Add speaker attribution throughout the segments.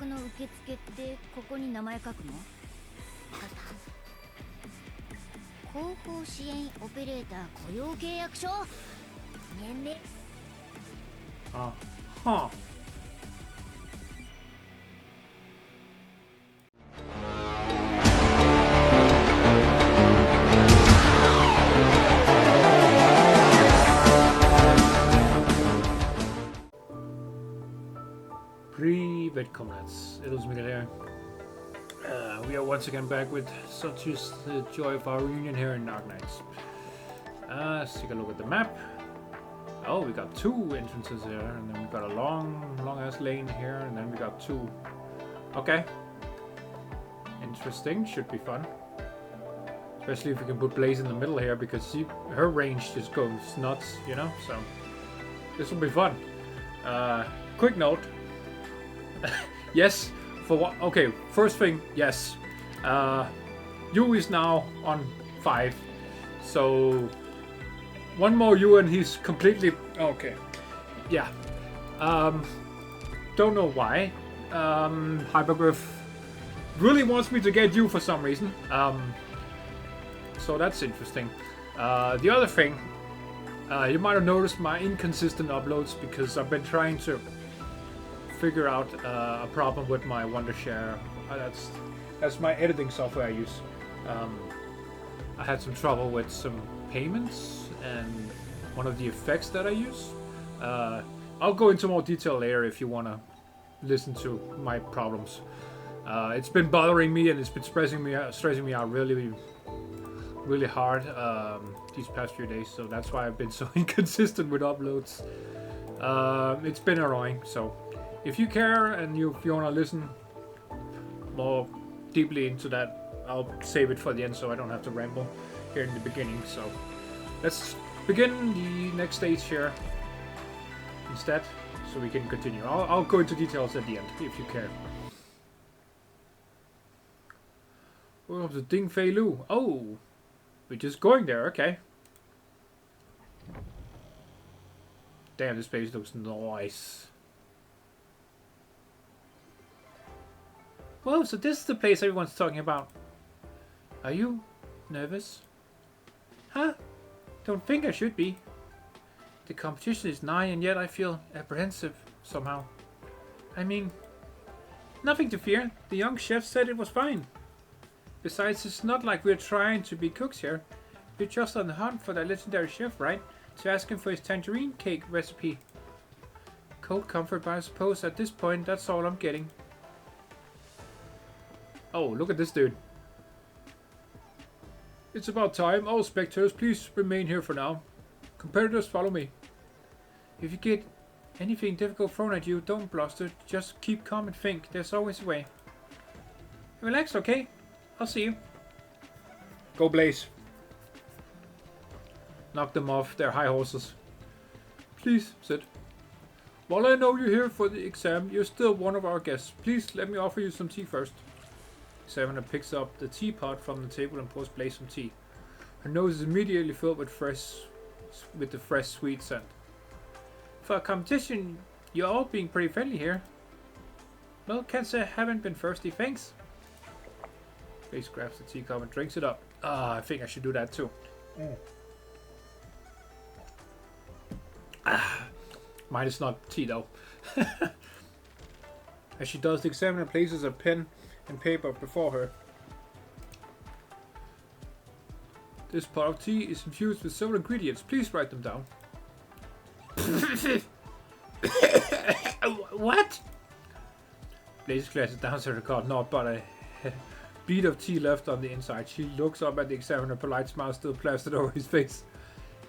Speaker 1: の受付ってここに名前書くの？後方支援オペレーター雇用契約書。年齢。
Speaker 2: あ、はあ。Privet comrades, FrostyMikhail here. We are once again back with such is the joy of our reunion here in Arknights. Let's take a look at the map. Oh, we got two entrances here, and then we got a long ass lane here, and then we got two. Okay. Interesting, should be fun. Especially if we can put Blaze in the middle here, because her range just goes nuts, you know? So, this will be fun. Quick note. Yes, for what? Okay, first thing, yes. Yu is now on 5. So, one more Yu and he's completely... Okay. Yeah. Don't know why. Hypergryph really wants me to get Yu for some reason. So that's interesting. The other thing, you might have noticed my inconsistent uploads because I've been trying to figure out a problem with my Wondershare. That's my editing software I use. I had some trouble with some payments and one of the effects that I use. I'll go into more detail later if you want to listen to my problems. It's been bothering me and it's been stressing me out really hard these past few days, so that's why I've been so inconsistent with uploads. It's been annoying, so if you care and if you want to listen more deeply into that, I'll save it for the end so I don't have to ramble here in the beginning. So let's begin the next stage here instead, so we can continue. I'll go into details at the end if you care. We're up to Ding Fei Lu. Oh, we're just going there, okay. Damn, this place looks nice. Whoa, so this is the place everyone's talking about. Are you nervous? Huh? Don't think I should be. The competition is nigh and yet I feel apprehensive somehow. I mean, nothing to fear. The young chef said it was fine. Besides, it's not like we're trying to be cooks here. We're just on the hunt for that legendary chef, right? To ask him for his tangerine cake recipe. Cold comfort, but I suppose at this point that's all I'm getting. Oh, look at this dude. It's about time. All spectators, please remain here for now. Competitors, follow me. If you get anything difficult thrown at you, don't bluster. Just keep calm and think. There's always a way. Relax, okay? I'll see you. Go Blaze. Knock them off their high horses. Please, sit. While I know you're here for the exam, you're still one of our guests. Please let me offer you some tea first. Examiner picks up the teapot from the table and pours Blaze some tea. Her nose is immediately filled with the fresh sweet scent. For a competition, you're all being pretty friendly here. Well, can't say I haven't been thirsty, thanks. Blaze grabs the teacup and drinks it up. I think I should do that too. Mine is not tea though. As she does, the examiner places a pen and paper before her. This pot of tea is infused with several ingredients. Please write them down. What? Blaze glasses down to her card, not but a bead of tea left on the inside. She looks up at the examiner, polite smile still plastered over his face.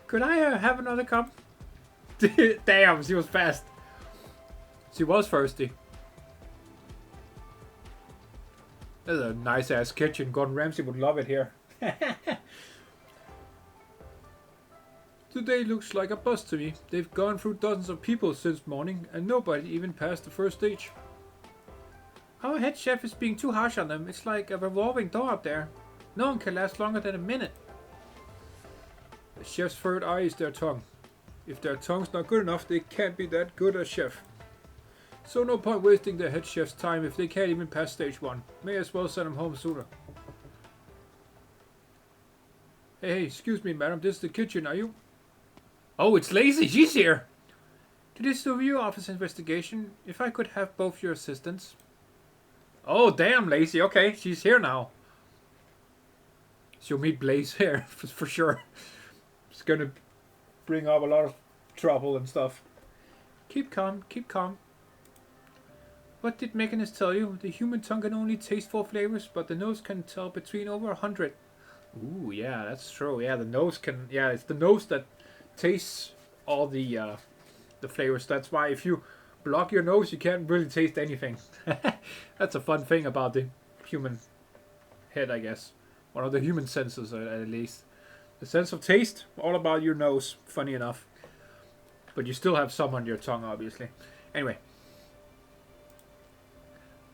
Speaker 2: Could I have another cup? Damn, she was fast. She was thirsty. That's a nice ass kitchen. Gordon Ramsay would love it here. Today looks like a bust to me. They've gone through dozens of people since morning and nobody even passed the first stage. Our head chef is being too harsh on them. It's like a revolving door up there. No one can last longer than a minute. The chef's third eye is their tongue. If their tongue's not good enough, they can't be that good a chef. So no point wasting the head chef's time if they can't even pass stage 1. May as well send them home sooner. Hey, excuse me, madam. This is the kitchen, are you? Oh, it's Leizi. She's here. To this review office investigation, if I could have both your assistants. Oh, damn, Leizi. Okay, she's here now. She'll meet Blaze here, for sure. It's gonna bring up a lot of trouble and stuff. Keep calm, keep calm. What did Mechanist tell you? The human tongue can only taste 4 flavors, but the nose can tell between over 100. Ooh, yeah, that's true. Yeah, the nose can... Yeah, it's the nose that tastes all the flavors. That's why if you block your nose, you can't really taste anything. That's a fun thing about the human head, I guess. One of the human senses, at least. The sense of taste, all about your nose, funny enough. But you still have some on your tongue, obviously. Anyway.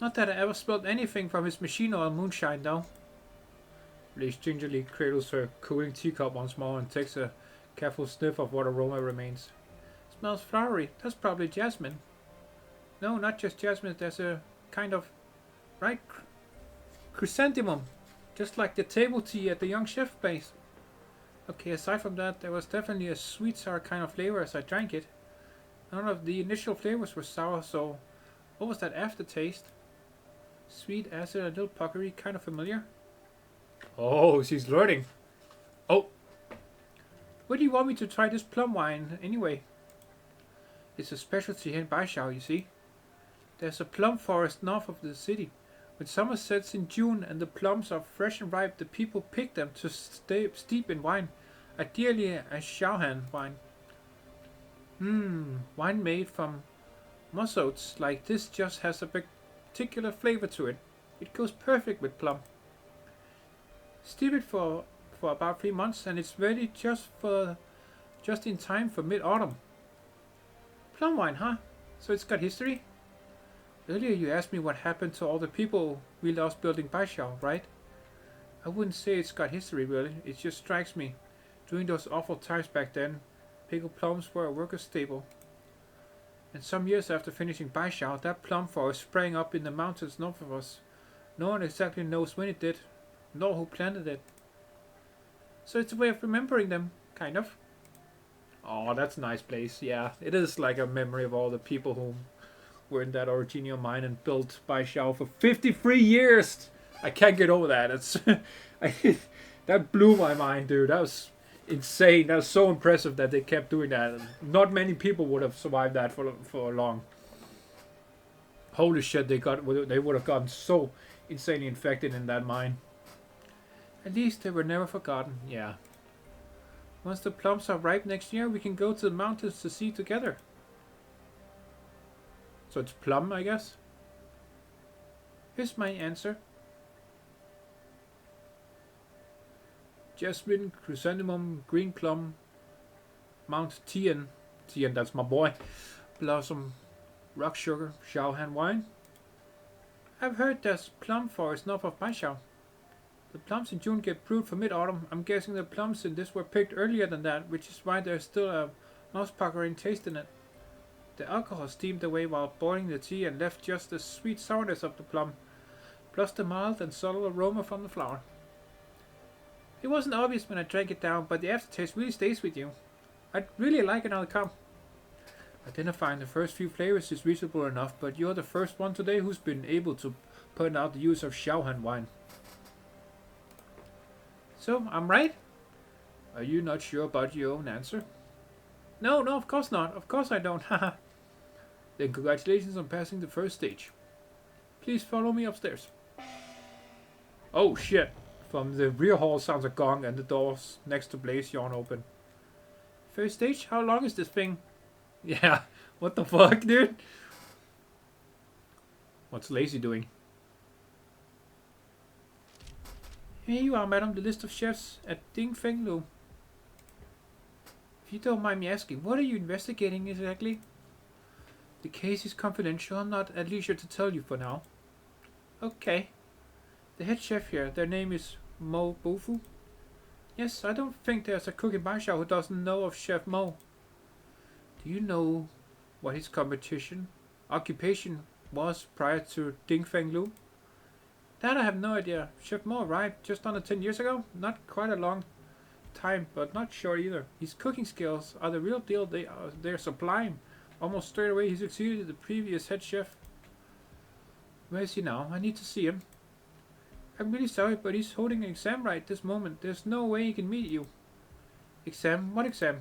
Speaker 2: Not that I ever smelled anything from his machine oil moonshine, though. Blaze gingerly cradles her cooling teacup once more and takes a careful sniff of what aroma remains. Smells flowery. That's probably jasmine. No, not just jasmine. There's a kind of... Right? Chrysanthemum. Just like the table tea at the young chef base. Okay, aside from that, there was definitely a sweet sour kind of flavor as I drank it. None of the initial flavors were sour, so... What was that aftertaste? Sweet, acid, a little puckery, kind of familiar. Oh, she's learning. Oh. Where do you want me to try this plum wine, anyway? It's a specialty here in Baishao, you see. There's a plum forest north of the city. When summer sets in June and the plums are fresh and ripe, the people pick them to steep in wine. Ideally a Shaohan wine. Wine made from mussotes like this just has a particular flavor to it. It goes perfect with plum. Steep it for about 3 months and it's ready just in time for mid-autumn. Plum wine, huh? So it's got history? Earlier you asked me what happened to all the people we lost building Baishao, right? I wouldn't say it's got history really, it just strikes me. During those awful times back then, pickled plums were a worker's staple. And some years after finishing Baishao, that plum forest sprang up in the mountains north of us. No one exactly knows when it did, nor who planted it. So it's a way of remembering them, kind of. Oh, that's a nice place, yeah. It is like a memory of all the people who were in that original mine and built Baishao for 53 years! I can't get over that. It's that blew my mind, dude. That was insane. That was so impressive that they kept doing that. Not many people would have survived that for long. Holy shit, they would have gotten so insanely infected in that mine. At least they were never forgotten, yeah. Once the plums are ripe next year, we can go to the mountains to see together. So it's plum, I guess. Here's my answer. Jasmine, chrysanthemum, green plum, Mount Tian. Tian, that's my boy. Blossom, rock sugar, Shaohan wine. I've heard there's plum forest north of Baishao. The plums in June get brewed for mid-autumn. I'm guessing the plums in this were picked earlier than that, which is why there's still a mouth-puckering taste in it. The alcohol steamed away while boiling the tea and left just the sweet sourness of the plum, plus the mild and subtle aroma from the flower. It wasn't obvious when I drank it down, but the aftertaste really stays with you. I'd really like another cup. Identifying the first few flavors is reasonable enough, but you're the first one today who's been able to point out the use of Shaohan wine. So, I'm right? Are you not sure about your own answer? No, of course not. Of course I don't. Haha. Then congratulations on passing the first stage. Please follow me upstairs. Oh shit. From the rear hall sounds a gong and the doors next to Blaze yawn open. First stage? How long is this thing? Yeah, what the fuck, dude? What's Leizi doing? Here you are, madam, the list of chefs at Ding Feng Lu. If you don't mind me asking, what are you investigating exactly? The case is confidential. I'm not at leisure to tell you for now. Okay. The head chef here, their name is Mo Bufu. Yes, I don't think there's a cook in Baishao who doesn't know of Chef Mo. Do you know what his competition occupation was prior to Ding Feng Lu? That I have no idea. Chef Mo arrived just under 10 years ago. Not quite a long time, but not sure either. His cooking skills are the real deal. They're sublime. Almost straight away he succeeded the previous head chef. Where is he now? I need to see him. I'm really sorry, but he's holding an exam right this moment. There's no way he can meet you. Exam? What exam?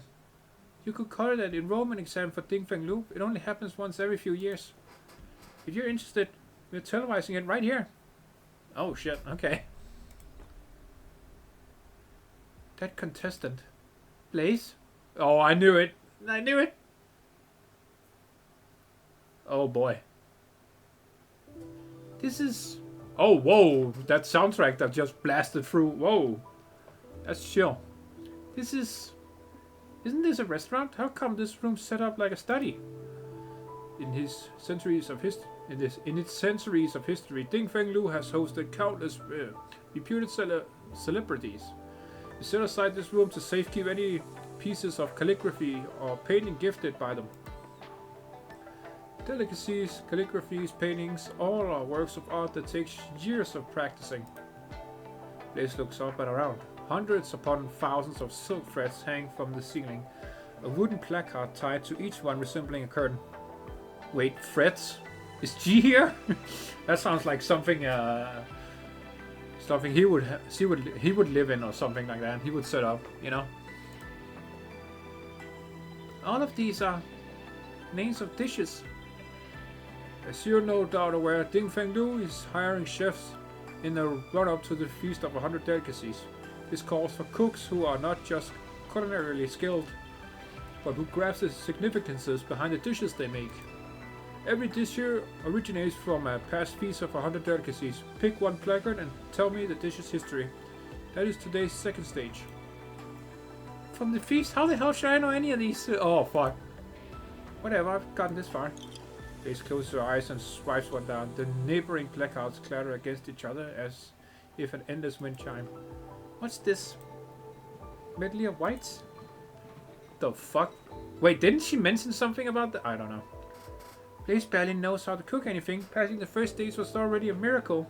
Speaker 2: You could call it an enrollment exam for Ding Feng Lu. It only happens once every few years. If you're interested, we're televising it right here. Oh shit, okay. That contestant. Blaze? Oh, I knew it. I knew it. Oh boy. This is... Oh, whoa. That soundtrack that just blasted through. Whoa. That's chill. This is... Isn't this a restaurant? How come this room's set up like a study? In its centuries of history, Ding Feng Lu has hosted countless reputed celebrities. We set aside this room to safekeep any pieces of calligraphy or painting gifted by them. Delicacies, calligraphies, paintings, all are works of art that take years of practicing. Blaze looks up and around. Hundreds upon thousands of silk threads hang from the ceiling, a wooden placard tied to each one resembling a curtain. Wait, threads? Is G here? That sounds like something something he would live in or something like that. He would set up, you know. All of these are names of dishes. As you're no doubt aware, Ding Feng Lu is hiring chefs in the run-up to the Feast of 100 Delicacies. This calls for cooks who are not just culinarily skilled, but who grasp the significances behind the dishes they make. Every dish here originates from a past feast of 100 delicacies. Pick one placard and tell me the dish's history. That is today's second stage. From the feast? How the hell should I know any of these? Oh, fuck. Whatever, I've gotten this far. Blaze closes her eyes and swipes one down. The neighboring placards clatter against each other as if an endless wind chime. What's this? Medley of whites? The fuck? Wait, didn't she mention something about that? I don't know. Blaze barely knows how to cook anything. Passing the first stage was already a miracle.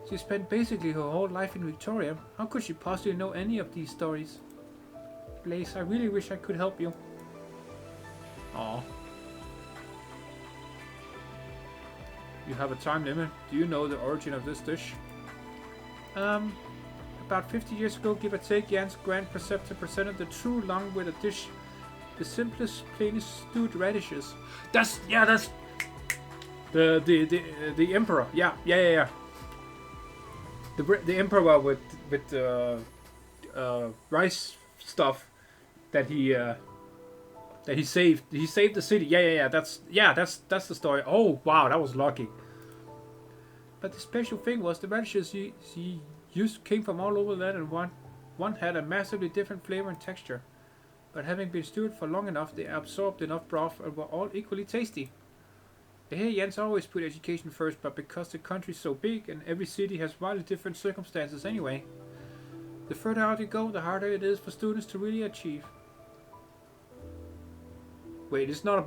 Speaker 2: She spent basically her whole life in Victoria. How could she possibly know any of these stories? Blaze, I really wish I could help you. Aww. You have a time limit. Do you know the origin of this dish? About 50 years ago, give or take, Jan's Grand Preceptor presented the true long with a dish. The simplest, plainest stewed radishes. That's the emperor. Yeah. The emperor with rice stuff that he saved. He saved the city. Yeah. That's the story. Oh wow, that was lucky. But the special thing was the radishes he used came from all over the land, and one had a massively different flavor and texture. But having been stewed for long enough, they absorbed enough broth and were all equally tasty. The here Jens always put education first, but because the country's so big and every city has wildly different circumstances anyway, the further out you go, the harder it is for students to really achieve. Wait, it's not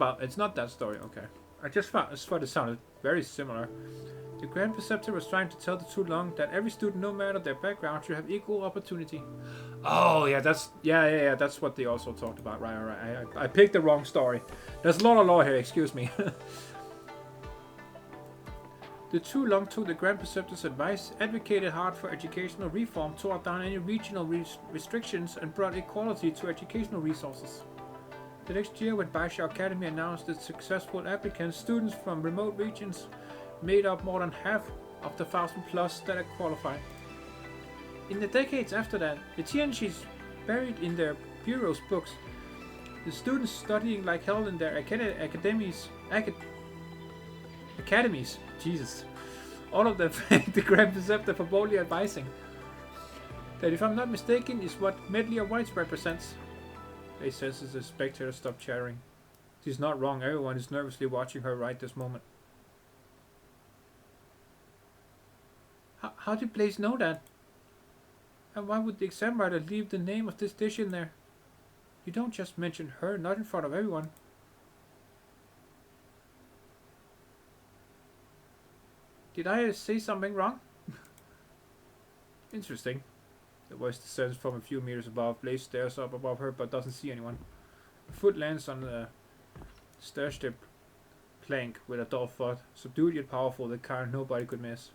Speaker 2: that story, okay. I just thought it sounded very similar. The Grand Preceptor was trying to tell the too long that every student, no matter their background, should have equal opportunity. Oh yeah, that's what they also talked about. Right. I picked the wrong story. There's a lot of law here. Excuse me. The too long took the Grand Preceptor's advice, advocated hard for educational reform, tore down any regional restrictions, and brought equality to educational resources. The next year, when Baisha Academy announced that successful applicants, students from remote regions made up more than half of the 1,000+ that had qualified. In the decades after that, the Tianjis buried in their bureaus books, the students studying like hell in their academies, Jesus, all of them thanked the Grand Preceptor for boldly advising that, if I'm not mistaken, is what Medley of Whites represents. He says as the spectators stop chattering. She's not wrong, everyone is nervously watching her right this moment. How did Blaze know that? And why would the exam writer leave the name of this dish in there? You don't just mention her, not in front of everyone. Did I say something wrong? Interesting. The voice descends from a few meters above. Leizi stares up above her but doesn't see anyone. A foot lands on the stair-step plank with a dull thud. Subdued yet powerful, the kind nobody could miss.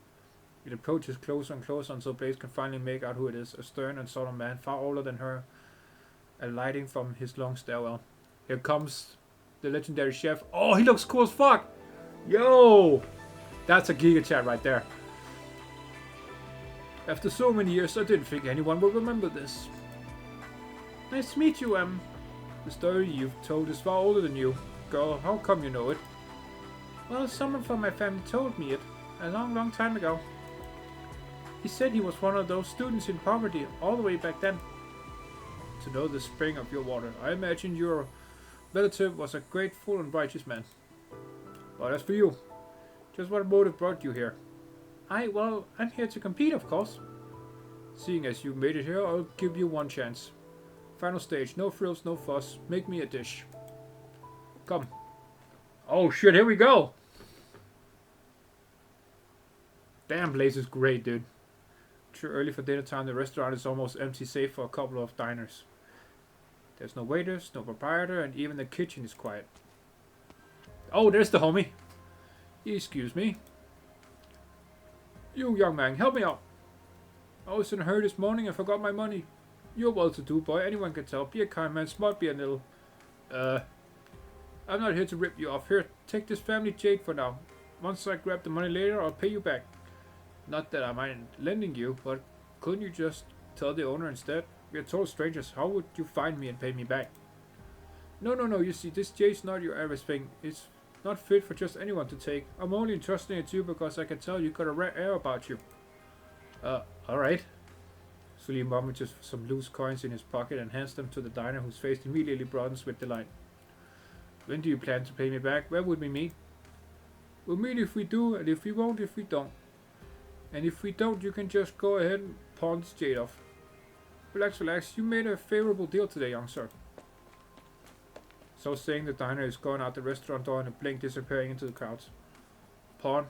Speaker 2: It approaches closer and closer until Leizi can finally make out who it is. A stern and solemn man, far older than her, alighting from his long stairwell. Here comes the legendary chef. Oh, he looks cool as fuck! Yo! That's a Giga Chat right there. After so many years, I didn't think anyone would remember this. Nice to meet you, The story you've told is far older than you. Girl, how come you know it? Well, someone from my family told me it a long, long time ago. He said he was one of those students in poverty all the way back then. To know the spring of your water, I imagine your relative was a grateful and righteous man. But as for you, just what motive brought you here? Well, I'm here to compete, of course. Seeing as you made it here, I'll give you one chance. Final stage, no frills, no fuss. Make me a dish. Come. Oh shit, here we go! Damn, Leizi is great, dude. Too early for dinner time, the restaurant is almost empty save for a couple of diners. There's no waiters, no proprietor, and even the kitchen is quiet. Oh, there's the homie. Excuse me. You, young man, help me out. I was in a hurry this morning and forgot my money. You're well-to-do, boy. Anyone can tell. Be a kind man. Smart, be a little. I'm not here to rip you off. Here, take this family jade for now. Once I grab the money later, I'll pay you back. Not that I mind lending you, but couldn't you just tell the owner instead? We are total strangers. How would you find me and pay me back? No. You see, this jade's not your average thing. It's not fit for just anyone to take. I'm only entrusting it to you because I can tell you got a rare air about you. Alright. Sully mummages some loose coins in his pocket and hands them to the diner, whose face immediately broadens with delight. When do you plan to pay me back? Where would we meet? We'll meet if we do, and if we won't, if we don't. And if we don't, you can just go ahead and pawn this jade off. Relax. You made a favorable deal today, young sir. So saying, the diner is going out the restaurant door in a blink, disappearing into the crowds. Pawn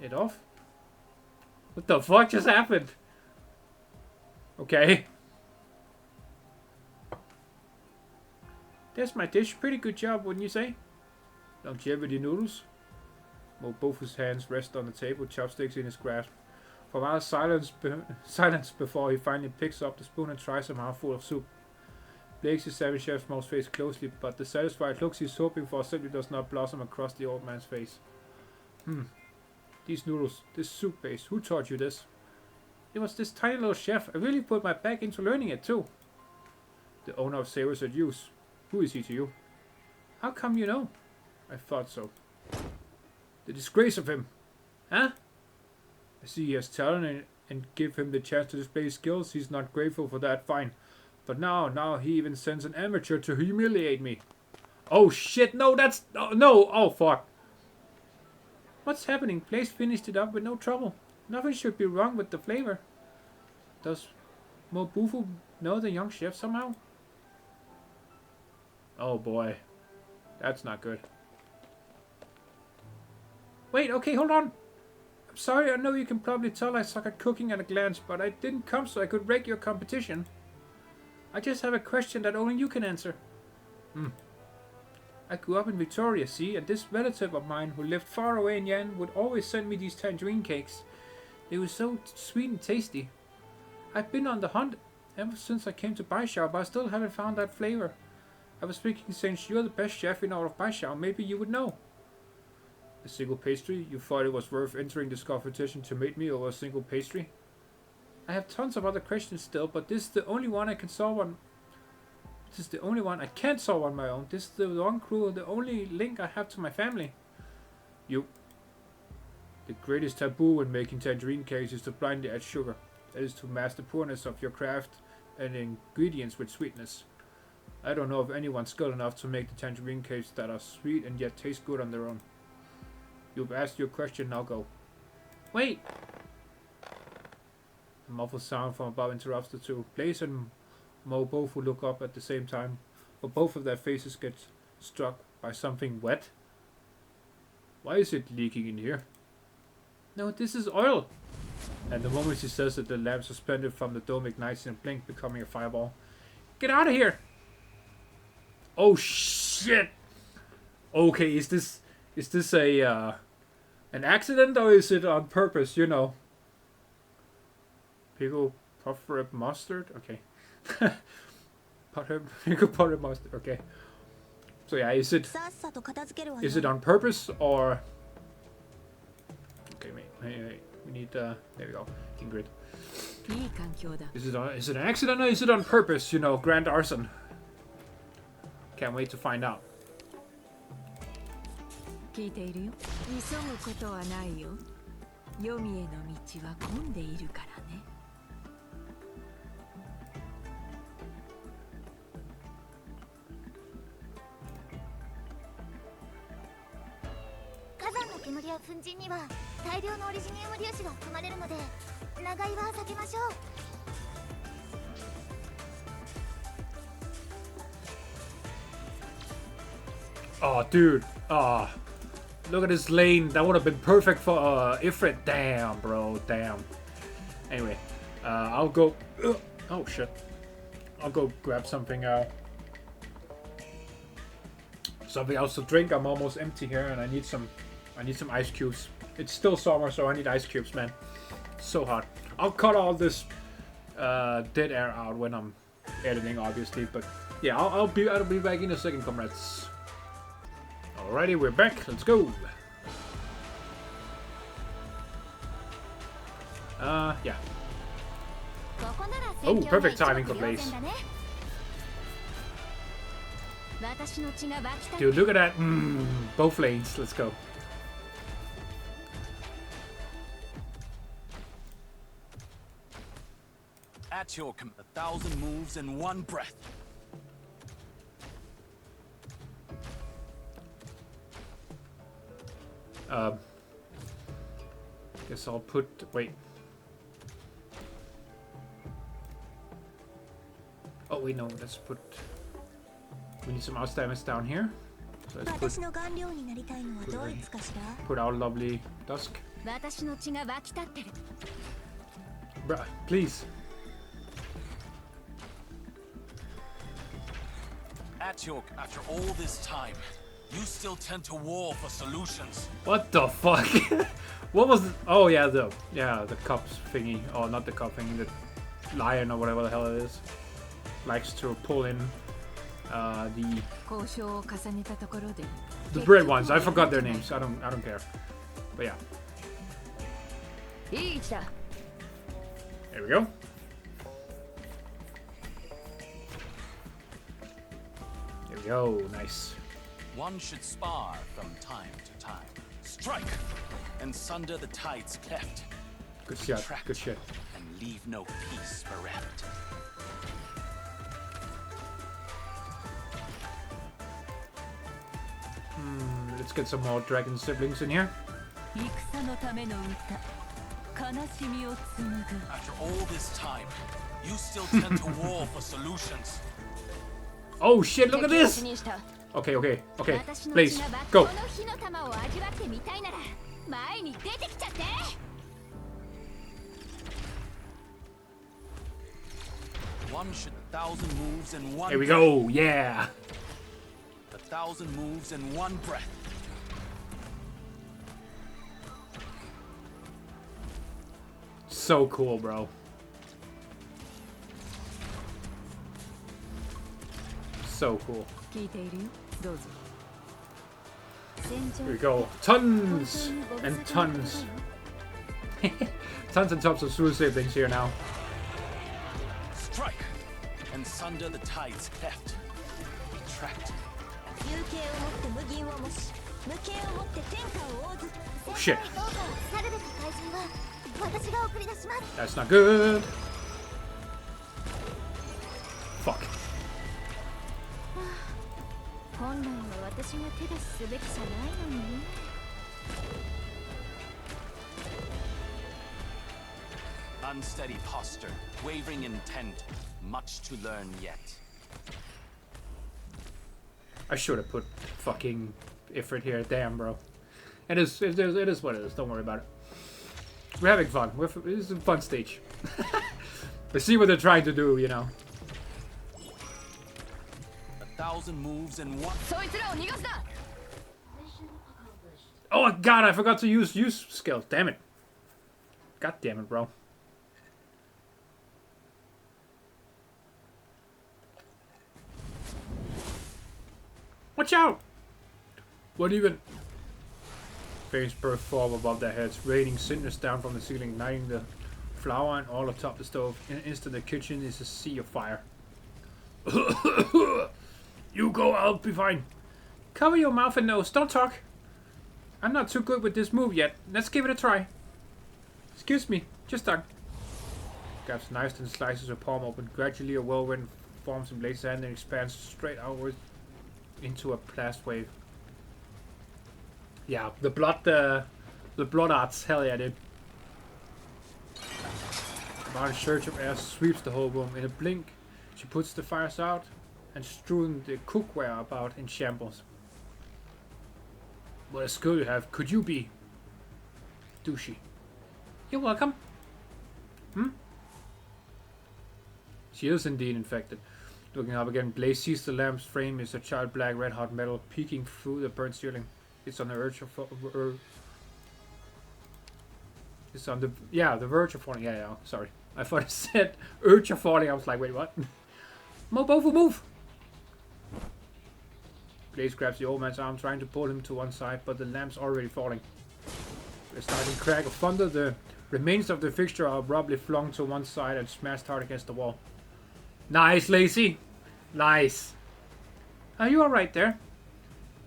Speaker 2: it off? What the fuck just happened? Okay. That's my dish. Pretty good job, wouldn't you say? Longevity noodles. Mo Bufu's hands rest on the table, chopsticks in his grasp. For a while, silence before he finally picks up the spoon and tries a mouthful of soup. Leizi's savage chef's mouth face closely, but the satisfied looks he's hoping for simply does not blossom across the old man's face. These noodles, this soup base, who taught you this? It was this tiny little chef. I really put my back into learning it too. The owner of Savers at Use. Who is he to you? How come you know? I thought so. The disgrace of him. Huh? I see he has talent and give him the chance to display his skills. He's not grateful for that, fine. But now he even sends an amateur to humiliate me. Oh shit, no, that's... No, oh fuck. What's happening? Place finished it up with no trouble. Nothing should be wrong with the flavor. Does Mo Bufu know the young chef somehow? Oh boy. That's not good. Wait, okay, hold on. I'm sorry, I know you can probably tell I suck at cooking at a glance, but I didn't come so I could rake your competition. I just have a question that only you can answer. I grew up in Victoria, see, and this relative of mine who lived far away in Yan would always send me these tangerine cakes. They were so sweet and tasty. I've been on the hunt ever since I came to Baishao, but I still haven't found that flavor. I was thinking, since you're the best chef in all of Baishao, maybe you would know. A single pastry? You thought it was worth entering this competition to meet me over a single pastry? I have tons of other questions still, but this is the only one I can solve on. This is the only one I can't solve on my own. This is the one clue, the only link I have to my family. The greatest taboo when making tangerine cakes is to blindly add sugar. That is to mask the poorness of your craft and ingredients with sweetness. I don't know of anyone skilled enough to make the tangerine cakes that are sweet and yet taste good on their own. You've asked your question, now go. Wait! A muffled sound from above interrupts the two. Leizi and Mo Bufu look up at the same time, but both of their faces get struck by something wet. Why is it leaking in here? No, this is oil. And the moment she says it, the lamp suspended from the dome ignites in a blink, becoming a fireball. Get out of here! Oh shit! Okay, is this a an accident or is it on purpose? You know. Pickle puffer mustard. Okay. Pickle puffer mustard. Okay. So yeah, is it on purpose or? Okay, wait. We need there we go. Ingrid. Is it an accident or is it on purpose? You know, grand arson. Can't wait to find out.
Speaker 3: 聞いているよ。急ぐことはないよ。黄泉への道は混んでいるからね。
Speaker 1: 火山の煙や粉塵には大量のオリジニウム粒子が含まれるので、長居は避けましょう。
Speaker 2: Oh, dude. Look at this lane. That would have been perfect for Ifrit. Damn, bro. Damn. Anyway, I'll go. Oh shit. I'll go grab something. Something else to drink. I'm almost empty here, and I need some ice cubes. It's still summer, so I need ice cubes, man. So hot. I'll cut all this dead air out when I'm editing, obviously. But yeah, I'll be back in a second, comrades. Alrighty, we're back. Let's go. Yeah. Oh, perfect timing for Blaze. Dude, look at that. Both lanes. Let's go.
Speaker 4: At your command, 1,000 moves in one breath.
Speaker 2: Guess I'll put. Wait. Oh wait, no. Let's put. We need some outstammers down here. So let's put our lovely dusk. Bruh, please.
Speaker 4: After all this time, you still tend to war for solutions.
Speaker 2: What the fuck? What was? Oh yeah, the cup thingy. Oh, not the cup thingy. The lion or whatever the hell it is. Likes to pull in the bread ones. I forgot their names. I don't care. But yeah. There we go. There we go. Nice.
Speaker 4: One should spar from time to time. Strike and sunder the tide's cleft.
Speaker 2: Good shot. Good shit.
Speaker 4: And leave no peace bereft.
Speaker 2: Let's get some more dragon siblings in here.
Speaker 4: After all this time, you still tend to war for solutions.
Speaker 2: Oh shit, look at this! Okay. Please, go.
Speaker 4: One should 1,000 moves in one.
Speaker 2: Here we go, yeah.
Speaker 4: 1,000 moves in one breath.
Speaker 2: So cool, bro. So cool. Here we go. Tons and tons. Tons and tons of suicide things here now.
Speaker 4: Strike and sunder the tide's cleft. Retract.
Speaker 2: Oh shit. That's not good. Fuck.
Speaker 4: Unsteady posture, wavering intent, much to learn yet.
Speaker 2: I should have put fucking Ifrit here. Damn, bro. It is what it is. Don't worry about it. We're having fun. This is a fun stage. We see what they're trying to do, you know.
Speaker 4: 1,000 moves in one.
Speaker 3: そいつらを逃がすな。
Speaker 2: Oh god, I forgot to use skill. Damn it. God damn it, bro. Watch out! What even? Flames burst form above their heads, raining cinders down from the ceiling, igniting the flour and all atop the stove. In an instant, the kitchen is a sea of fire. You go, I'll be fine. Cover your mouth and nose, don't talk. I'm not too good with this move yet. Let's give it a try. Excuse me, just done. Grabs knives and slices her palm open. Gradually, a whirlwind forms in Leizi's hand and expands straight outwards into a blast wave. Yeah, the blood arts, hell yeah, dude. A large surge of air sweeps the whole room. In a blink, she puts the fires out and strews the cookware about in shambles. What a skill you have. Could you be douchey? You're welcome. She is indeed infected. Looking up again, Blaze sees the lamp's frame is a child black red-hot metal peeking through the burnt ceiling. It's on the verge of it's on the verge of falling. Yeah, sorry. I thought it said urge of falling. I was like, wait, what? Mo Bufu, move! Blaze grabs the old man's arm, trying to pull him to one side, but the lamp's already falling. A starting crack of thunder, the remains of the fixture are abruptly flung to one side and smashed hard against the wall. Nice, Leizi! Nice! Are you alright there?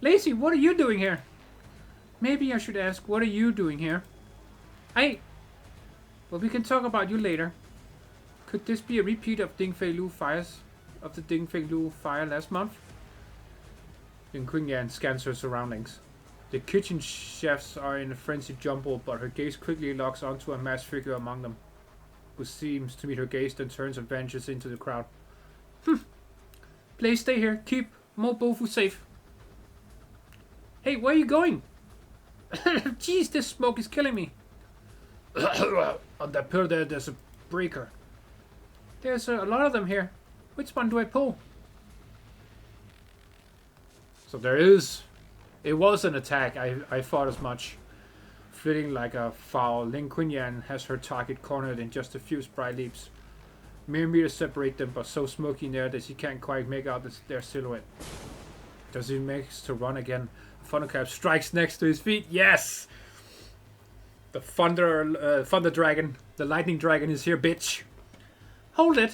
Speaker 2: Leizi, what are you doing here? Maybe I should ask, what are you doing here? Well, we can talk about you later. Could this be a repeat of Dingfei fires? Of the Dingfei fire last month? Lin Kuyan scans her surroundings. The kitchen chefs are in a frenzied jumble, but her gaze quickly locks onto a masked figure among them, who seems to meet her gaze, then turns and vanishes into the crowd. Please stay here. Keep Mo Bufu safe. Hey, where are you going? Jeez, this smoke is killing me. On that pillar there's a breaker. There's a lot of them here. Which one do I pull? So it was an attack. I thought as much. Flitting like a fowl, Lin Kuyan has her target cornered in just a few spry leaps. Mere meters separate them, but so smoky in there that she can't quite make out their silhouette. Does he makes to run again? Thunderclap strikes next to his feet. Yes! The thunder dragon, the lightning dragon is here, bitch. Hold it.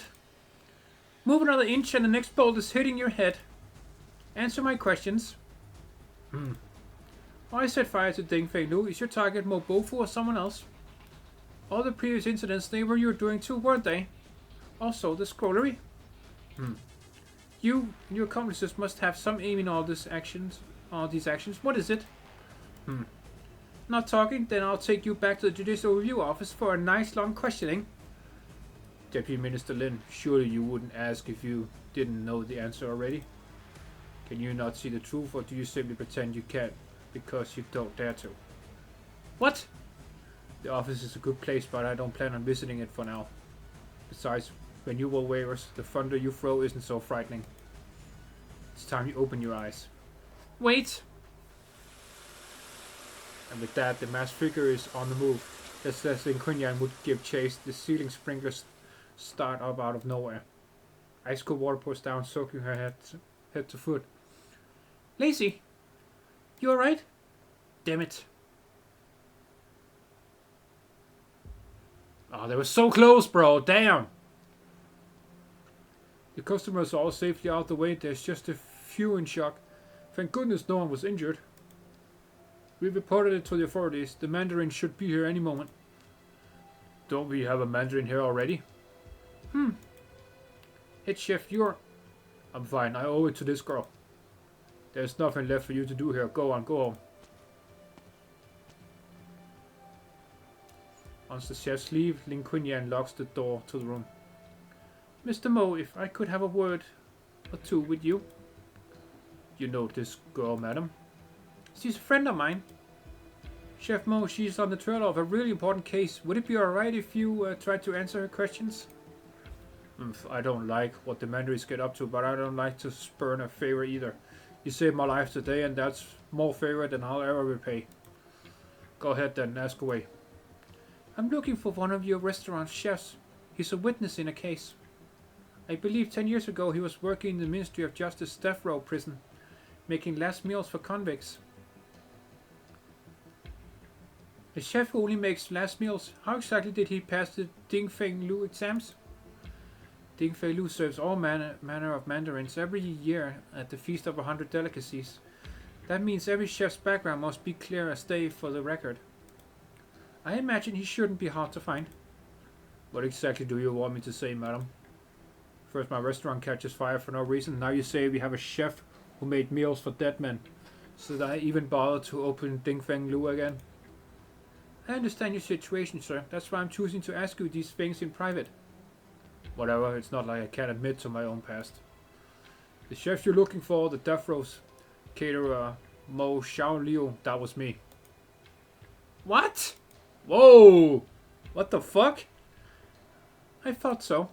Speaker 2: Move another inch and the next bolt is hitting your head. Answer my questions. I set fire to Dingfei Lu. Is your target Mo Bufu or someone else? All the previous incidents, they were you doing too, weren't they? Also, the scrollery. You and your accomplices must have some aim in all these actions. What is it? Not talking? Then I'll take you back to the Judicial Review Office for a nice long questioning. Deputy Minister Lin, surely you wouldn't ask if you didn't know the answer already. Can you not see the truth, or do you simply pretend you can't because you don't dare to? What? The office is a good place, but I don't plan on visiting it for now. Besides, when you were waivers, the thunder you throw isn't so frightening. It's time you open your eyes. Wait! And with that, the masked figure is on the move. Just as Lin Kuyan would give chase, the ceiling sprinklers start up out of nowhere. Ice cold water pours down, soaking her head to foot. Leizi, you alright? Damn it. Oh, they were so close, bro. Damn. The customers are all safely out the way. There's just a few in shock. Thank goodness no one was injured. We reported it to the authorities. The Mandarin should be here any moment. Don't we have a Mandarin here already? Head chef, I'm fine. I owe it to this girl. There's nothing left for you to do here. Go on, go home. Once the chefs leave, Lin Kuyan locks the door to the room. Mr. Mo, if I could have a word or two with you. You know this girl, madam. She's a friend of mine. Chef Mo, she's on the trail of a really important case. Would it be alright if you tried to answer her questions? I don't like what the Mandarins get up to, but I don't like to spurn a favor either. You saved my life today, and that's more favor than I'll ever repay. Go ahead then, ask away. I'm looking for one of your restaurant's chefs. He's a witness in a case. I believe 10 years ago he was working in the Ministry of Justice death row prison, making last meals for convicts. A chef who only makes last meals. How exactly did he pass the Ding Feng Lu exams? Ding Feng Lu serves all manner of mandarins every year at the Feast of 100 Delicacies. That means every chef's background must be clear as day for the record. I imagine he shouldn't be hard to find. What exactly do you want me to say, madam? First my restaurant catches fire for no reason. Now you say we have a chef who made meals for dead men. So that I even bother to open Ding Feng Lu again? I understand your situation, sir. That's why I'm choosing to ask you these things in private. Whatever, it's not like I can't admit to my own past. The chef you're looking for, the death rows caterer Mo Xiao, that was me. What? Whoa! What the fuck? I thought so.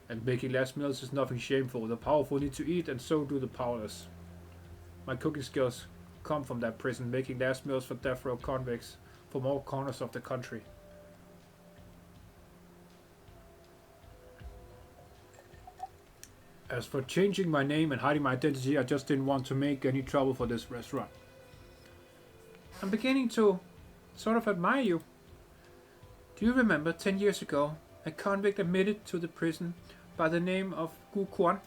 Speaker 2: And making last meals is nothing shameful. The powerful need to eat, and so do the powerless. My cooking skills come from that prison, making last meals for death row convicts from all corners of the country. As for changing my name and hiding my identity, I just didn't want to make any trouble for this restaurant. I'm beginning to sort of admire you. Do you remember 10 years ago, a convict admitted to the prison by the name of Gu Quan?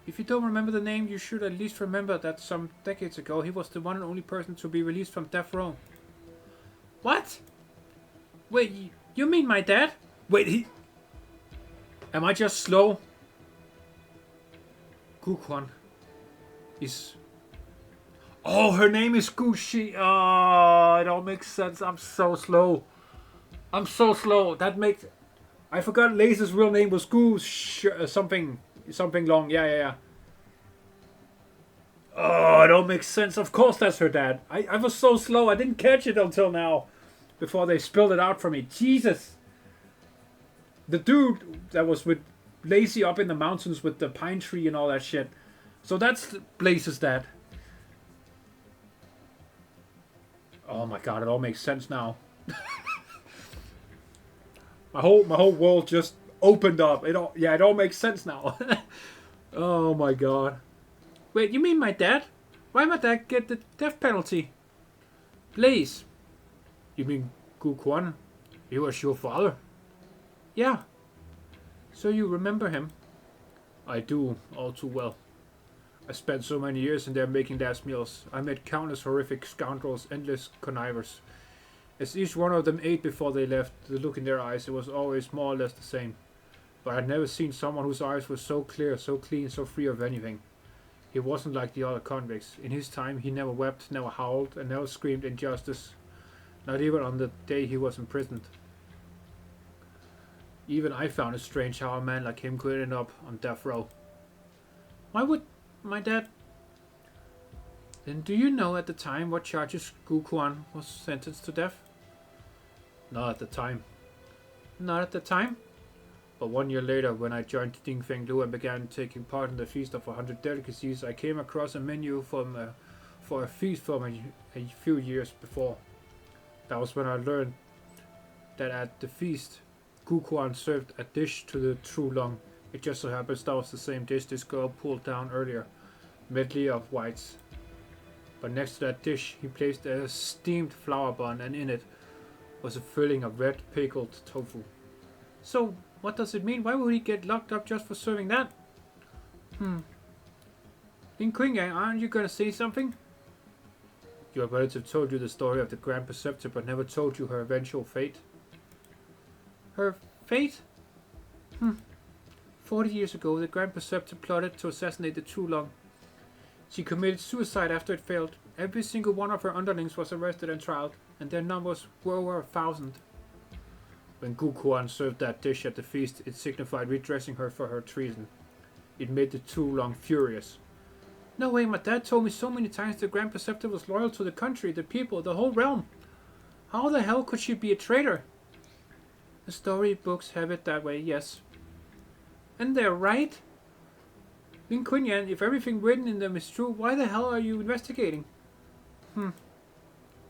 Speaker 2: If you don't remember the name, you should at least remember that some decades ago he was the one and only person to be released from death row. What? Wait, you mean my dad? Wait, he... Am I just slow? Gu Quan is... Oh, her name is Gu Shi. Oh, it all makes sense. I'm so slow. I'm so slow. That makes... I forgot Leizi's real name was Gu something long. Yeah. Oh, it all makes sense. Of course that's her dad. I was so slow. I didn't catch it until now. Before they spilled it out for me. Jesus. The dude that was with Leizi up in the mountains with the pine tree and all that shit. So that's Blaze's dad. Oh my god, it all makes sense now. my whole world just opened up. It all makes sense now. Oh my god. Wait, you mean my dad? Why my dad get the death penalty? Blaze. You mean Gu Quan? He was your father? Yeah. So you remember him? I do, all too well. I spent so many years in there making last meals. I met countless horrific scoundrels, endless connivers. As each one of them ate before they left, the look in their eyes, it was always more or less the same. But I'd never seen someone whose eyes were so clear, so clean, so free of anything. He wasn't like the other convicts. In his time, he never wept, never howled, and never screamed injustice. Not even on the day he was imprisoned. Even I found it strange how a man like him could end up on death row. Why would my dad... Then do you know at the time what charges Gu Quan was sentenced to death? Not at the time. Not at the time? But 1 year later, when I joined Ding Feng Lu and began taking part in the Feast of 100 Delicacies, I came across a menu for a feast from a few years before. That was when I learned that at the feast, Gu Quan served a dish to the true long. It just so happens that was the same dish this girl pulled down earlier. Medley of whites. But next to that dish, he placed a steamed flour bun, and in it was a filling of red pickled tofu. So, what does it mean? Why would he get locked up just for serving that? Lin Qinggang, aren't you gonna say something? Your relative told you the story of the Grand Preceptor, but never told you her eventual fate. Her fate? 40 years ago, the Grand Preceptor plotted to assassinate the True Long. She committed suicide after it failed. Every single one of her underlings was arrested and trialed, and their numbers were over 1,000. When Gu Quan served that dish at the feast, it signified redressing her for her treason. It made the True Long furious. No way, my dad told me so many times the Grand Preceptor was loyal to the country, the people, the whole realm. How the hell could she be a traitor? The storybooks have it that way, yes. And they're right. Lin Quinyan, if everything written in them is true, why the hell are you investigating?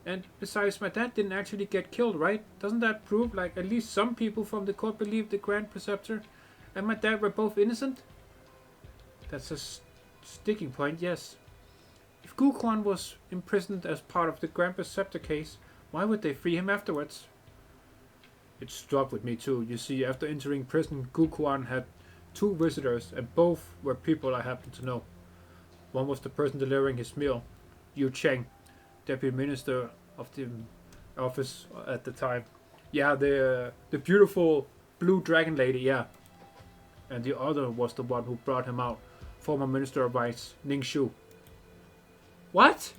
Speaker 2: And besides, my dad didn't actually get killed, right? Doesn't that prove, like, at least some people from the court believe the Grand Preceptor and my dad were both innocent? That's a sticking point, yes. If Guquan was imprisoned as part of the Grand Preceptor case, why would they free him afterwards? It struck with me too. You see, after entering prison, Guquan had 2 visitors, and both were people I happened to know. One was the person delivering his meal, Yu Cheng, deputy minister of the office at the time. Yeah, the beautiful blue dragon lady, yeah. And the other was the one who brought him out, former Minister of Rights, Ning Shu. What?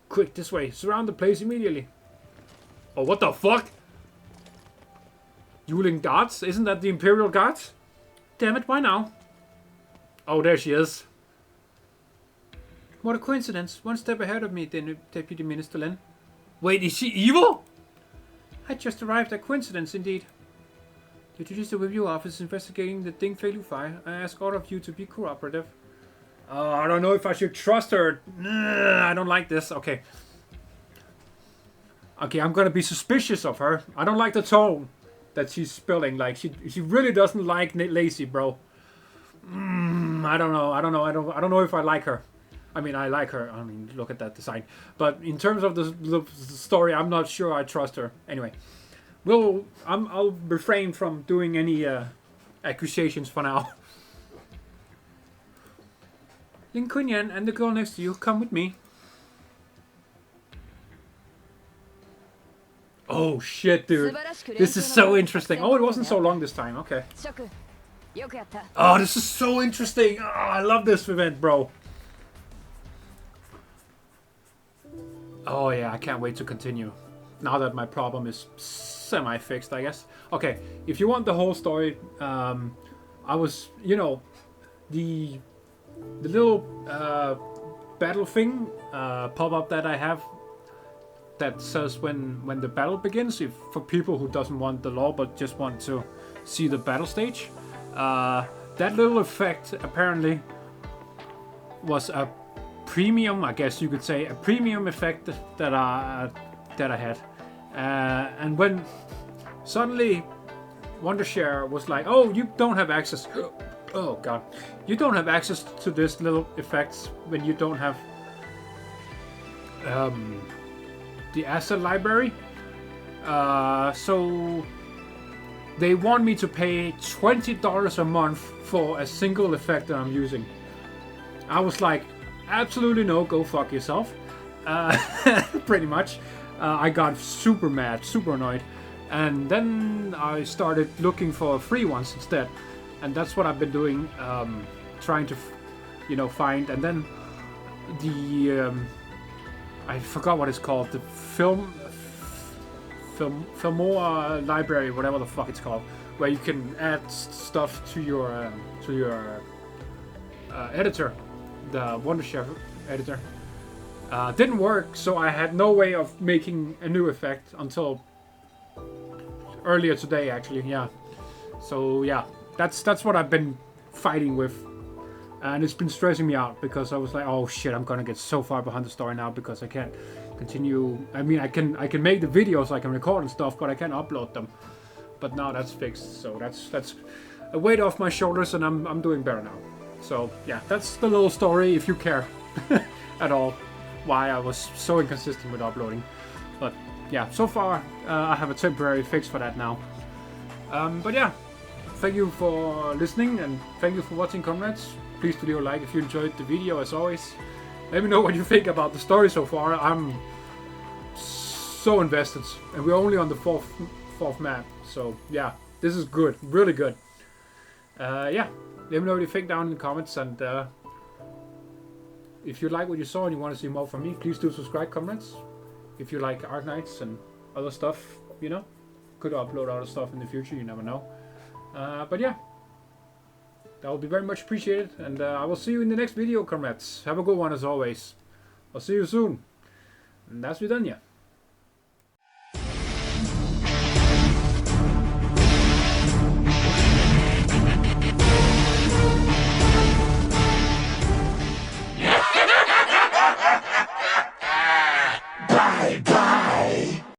Speaker 2: Quick, this way. Surround the place immediately. Oh, what the fuck? Yuling Guards? Isn't that the Imperial Guards? Damn it, why now? Oh, there she is. What a coincidence. One step ahead of me, Deputy Minister Lin. Wait, is she evil? I just arrived at coincidence, indeed. The Judicial Review Office is investigating the Ding Fei Lu fire. I ask all of you to be cooperative. I don't know if I should trust her. I don't like this. Okay. Okay, I'm gonna be suspicious of her. I don't like the tone that she's spilling. Like, she really doesn't like Leizi, bro. I don't know. I don't know if I like her. I mean, I like her. I mean, look at that design. But in terms of the story, I'm not sure I trust her. Anyway, I'll refrain from doing any accusations for now. Lin Quinyan and the girl next to you, come with me. Oh shit, dude. This is so interesting. Oh, it wasn't so long this time. Okay. Oh, this is so interesting. Oh, I love this event, bro. Oh yeah, I can't wait to continue. Now that my problem is semi-fixed, I guess. Okay, if you want the whole story, I was, you know, the little battle thing pop-up that I have that says when the battle begins, if for people who doesn't want the lore but just want to see the battle stage. That little effect apparently was a premium, I guess you could say, a premium effect that I had. And when suddenly Wondershare was like, oh, you don't have access. Oh god, you don't have access to this little effects when you don't have the asset library. So they want me to pay $20 a month for a single effect that I'm using. I was like, absolutely no, go fuck yourself. Pretty much. I got super mad, super annoyed. And then I started looking for free ones instead. And that's what I've been doing, trying to, you know, find. And then the, I forgot what it's called, the Filmoa library, whatever the fuck it's called, where you can add stuff to your editor, the Wondershare editor. Didn't work, so I had no way of making a new effect until earlier today, actually. Yeah. So yeah, that's what I've been fighting with, and it's been stressing me out because I was like, oh shit, I'm gonna get so far behind the story now because I can't continue. I mean, I can make the videos, I can record and stuff, but I can't upload them. But now that's fixed, so that's a weight off my shoulders, and I'm doing better now. So yeah, that's the little story, if you care at all, why I was so inconsistent with uploading. But yeah, so far I have a temporary fix for that now. But yeah, thank you for listening and thank you for watching, comrades. Please do leave a like if you enjoyed the video, as always. Let me know what you think about the story so far. I'm so invested, and we're only on the fourth map. So yeah, this is good, really good. Yeah, let me know what you think down in the comments, and if you like what you saw and you want to see more from me, please do subscribe, comrades. If you like Arknights and other stuff, you know, could upload other stuff in the future, you never know. But yeah, That will be very much appreciated, and I will see you in the next video, comrades. Have a good one as always. I'll see you soon. And that's we done, yeah.